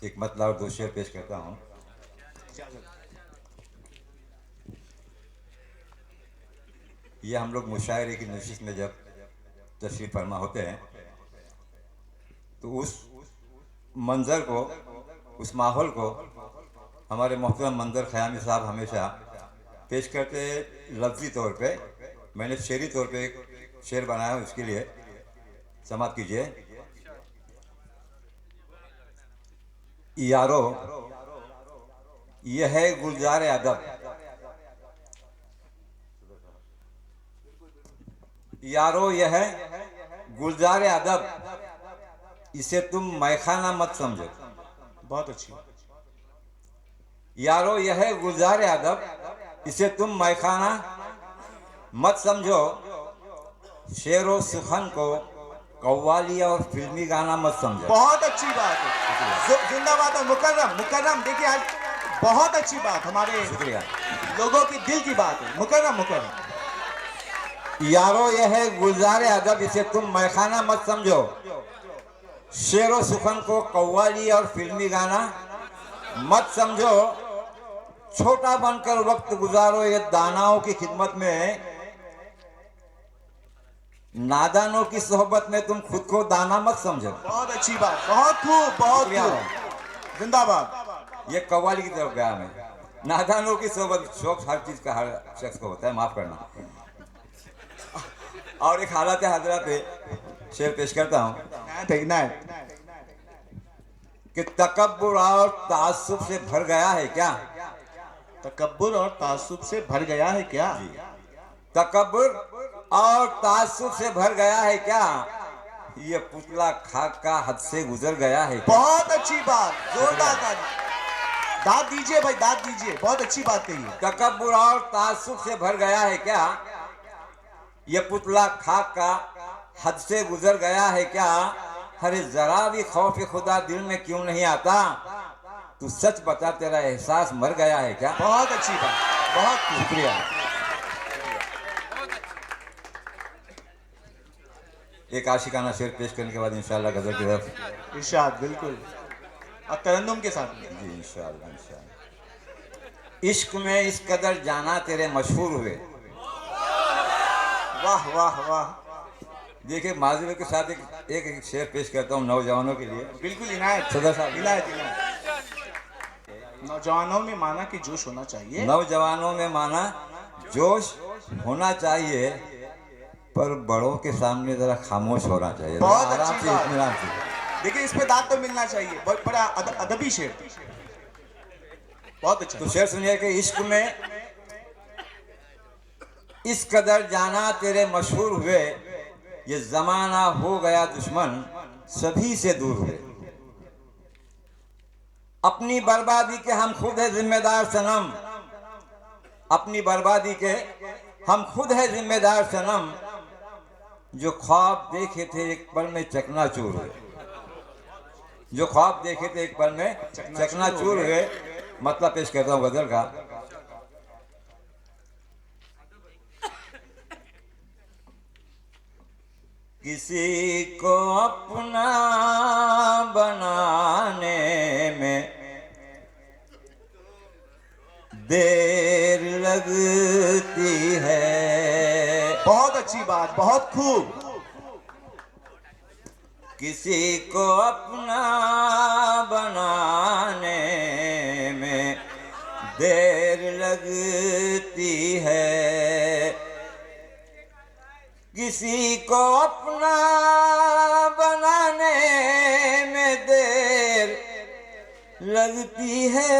एक मतलब और दो शेर पेश करता हूँ। ये हम लोग मुशायरे की नशिश में जब तशरीफ़ फरमा होते हैं तो उस मंज़र को, उस माहौल को हमारे मोहतरम मंजर ख़यामी साहब हमेशा पेश करते लफ्ज़ी तौर पे। मैंने शेरी तौर पे एक शेर बनाया है, उसके लिए समाप्त कीजिए। यारो यह है गुलजार अदब, यारो यह है गुलजार अदब, इसे तुम मैखाना मत समझो। बहुत अच्छी। यारो यह है गुलजार अदब, इसे तुम मैखाना मत समझो। शेर व सुखन को कव्वाली और फिल्मी गाना मत समझो। बहुत अच्छी बात है, जिंदाबाद है। मुकर्रम मुकर्रम, देखिए आज बहुत अच्छी बात, हमारे शुक्रिया। लोगों की दिल की बात है। मुकर्रम मुकर्रम। यारो यह है गुलजार अदब, इसे तुम मैखाना मत समझो। शेर व सुखन को कव्वाली और फिल्मी गाना मत समझो। छोटा बनकर वक्त गुजारो ये दानाओं की खिदमत में, नादानों की सोहबत में तुम खुद को दाना मत समझो। बहुत अच्छी बात, बहुत खूब, बहुत खूब, जिंदाबाद। ये कव्वाली की तरफ गया मैं। नादानों की सोहबत, शौक हर चीज का हर शख्स को होता है, माफ करना। और एक हालत हजरा पे शेर पेश करता हूँ कि तकब्बुर और तासुब से भर गया है क्या। तकब्बुर और तासुब से भर गया है क्या। तकब्बुर और तासुब से भर गया है क्या, ये पुतला खाक का हद से गुजर गया है क्या? बहुत अच्छी बात, जोरदार ताली। दाद दीजिए भाई, दाद दीजिए, बहुत अच्छी बात कही है। तकब्बुर और तासुब से भर गया है क्या, ये पुतला खाक का हद से गुजर गया है क्या। अरे जरा भी खौफ खुदा दिल में क्यों नहीं आता, तू सच बता तेरा एहसास मर गया है क्या। बहुत अच्छी बात, बहुत शुक्रिया। एक आशिकाना शेर पेश करने के बाद इंशाअल्लाह गजल की तरफ। इरशाद, बिल्कुल, और तरन्नुम के साथ। जी इंशाअल्लाह इंशाअल्लाह। इश्क में इस कदर जाना तेरे मशहूर हुए। वाह वाह वाह। देखिए माजरे के साथ एक शेर पेश करता हूँ नौजवानों के लिए। बिल्कुल इनायत सदर साहब, इनायत इनायत। नौजवानों में माना कि जोश होना चाहिए। नौजवानों में माना जोश होना चाहिए, पर बड़ों के सामने जरा खामोश होना चाहिए। बहुत आराम अच्छी से, बात। इत्मीनान से। देखिए इस पे दाद तो मिलना चाहिए, बहुत बड़ा अदबी शेर, बहुत अच्छा। तो शेर सुनिए कि इश्क में इस कदर जाना तेरे मशहूर हुए, ये जमाना हो गया दुश्मन सभी से दूर हुए। अपनी बर्बादी के हम खुद है जिम्मेदार सनम, अपनी बर्बादी के हम खुद है जिम्मेदार सनम। जो ख्वाब देखे थे एक पल में चकनाचूर हुए, जो ख्वाब देखे थे एक पल में चकनाचूर हुए। मतलब पेश करता हूँ गजल का। किसी को अपना बनाने में देर लगती है। बहुत अच्छी बात, बहुत खूब। किसी को अपना बनाने में देर लगती है, किसी को अपना बनाने में देर लगती है,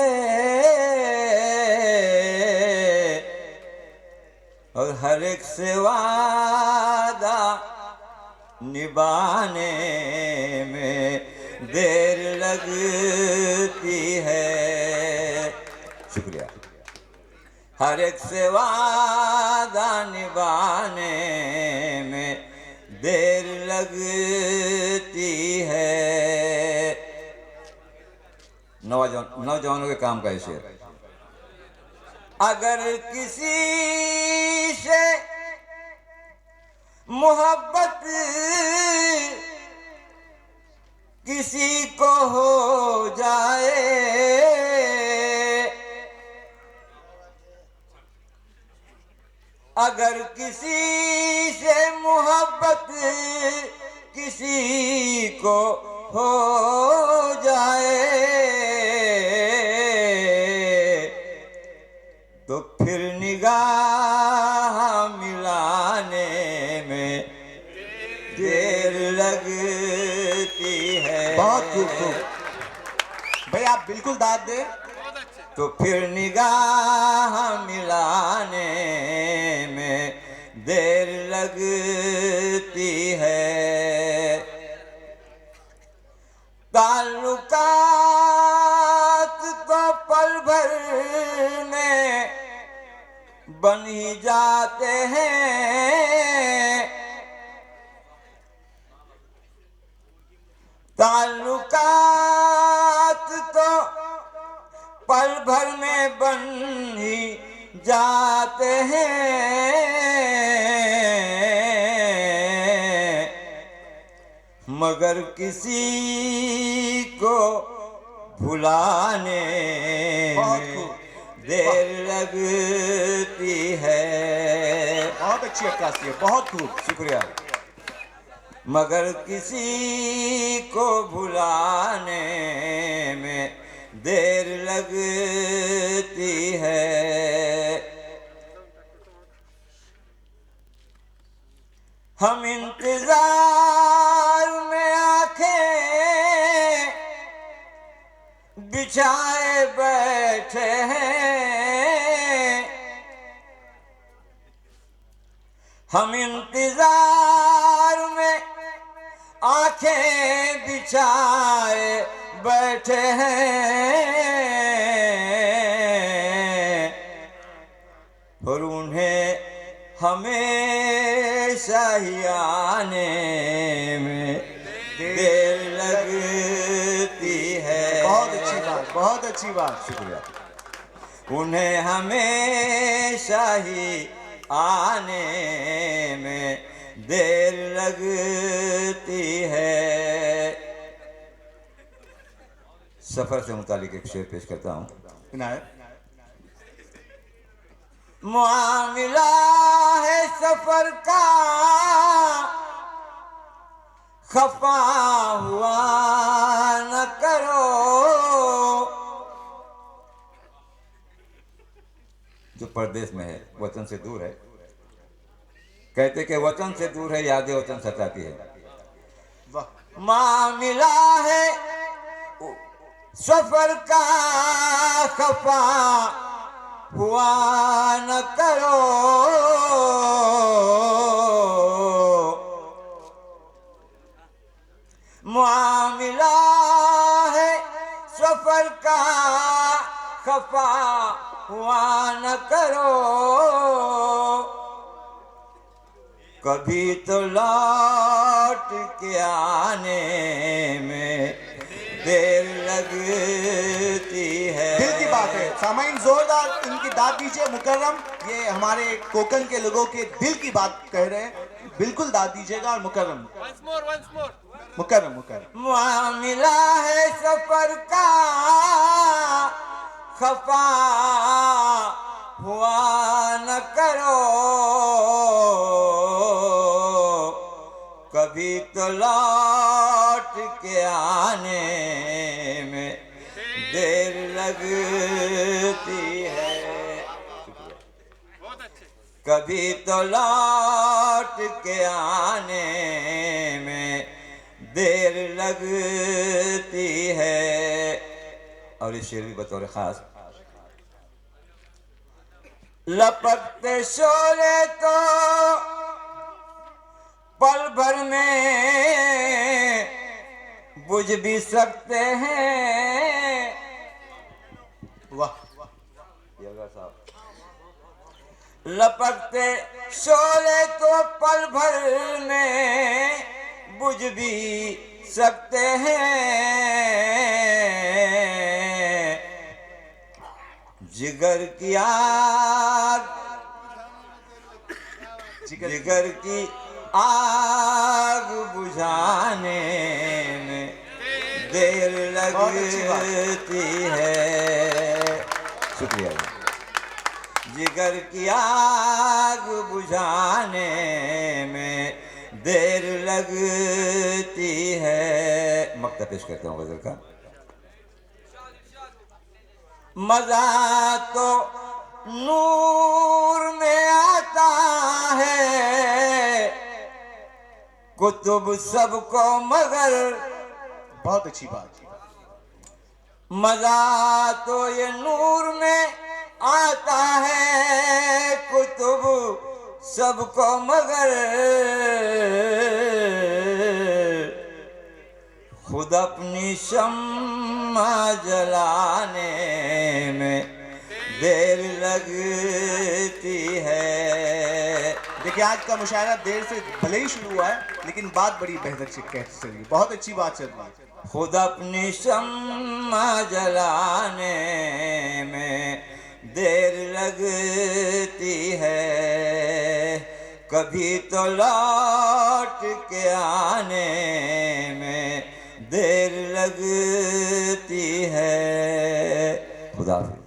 और हर एक से वादा निभाने में देर लगती है। शुक्रिया। हर एक से वादा निभाने में देर लगती है। नौजवानों के काम का शेर। अगर किसी से मोहब्बत किसी को हो जाए, किसी से मोहब्बत किसी को हो जाए तो फिर निगाह मिलाने में देर लगती है। बहुत खूब। भाई आप बिल्कुल दाद दे। तो फिर निगाह मिलाने में देर लगती है। ताल्लुकात तो पल भर में बन ही जाते हैं। ताल्लुकात तो पल भर में बन ही जाते हैं, मगर किसी को भुलाने में देर लगती है। बहुत अच्छी अक्कासी है, बहुत खूब। शुक्रिया। मगर किसी को भुलाने में देर लगती है। हम इंतजार में आंखें बिछाए बैठे हैं। हम इंतजार में आंखें बिछाए बैठे हैं और उन्हें हमेशा ही आने में देर लगती है। बहुत अच्छी बात, बहुत अच्छी बात। शुक्रिया। उन्हें हमेशा ही आने में देर लगती है। सफर से मुतालिक एक शेर पेश करता हूँ। इनायत। मामला है सफर का खफा हुआ न करो। जो परदेश में है, वतन से दूर है, कहते कि वतन से दूर है, यादें वतन सताती है। वाह। मामला है सफर का खफा हुआ न करो। मामला है सफर का खफा हुआ न करो। कभी तो लौट के आने में देर लगती है। दिल की बात है। सामाइन जोरदार इनकी दाद दीजिए। मुकर्रम, ये हमारे कोकन के लोगों के दिल की बात कह रहे हैं, बिल्कुल दाद दीजिएगा। और मुकर्रम मुकर्रम मुकर्रम। मामला है सफर का खफा हुआ न करो। कभी तो लौट के आने में देर लगती है। कभी तो लौट के आने में देर लगती है। और ये शेर भी बतौर खास। लपकते शोले तो पल भर में बुझ भी सकते हैं। वाह। साहब, लपकते शोले तो पल भर में बुझ भी सकते हैं। जिगर की आग, जिगर की आग बुझाने में देर लगती है। शुक्रिया। जिगर की आग बुझाने में देर लगती है। मक्ता पेश करता हूँ गजल का। मजा तो नूर में आता है, कुतुब सबको मगर, बहुत अच्छी बात। मजा तो ये नूर में आता है, कुतुब सबको मगर खुद अपनी शम्मा जलाने में देर लगती है। देखिए आज का मुशायरा देर से भले ही शुरू हुआ है, लेकिन बात बड़ी बेहतर चल रही है, बहुत अच्छी बात चल रही है। खुद अपनी शम्मा जलाने में देर लगती है, कभी तो लौट के आने में देर लगती है। खुदा हाफिज़।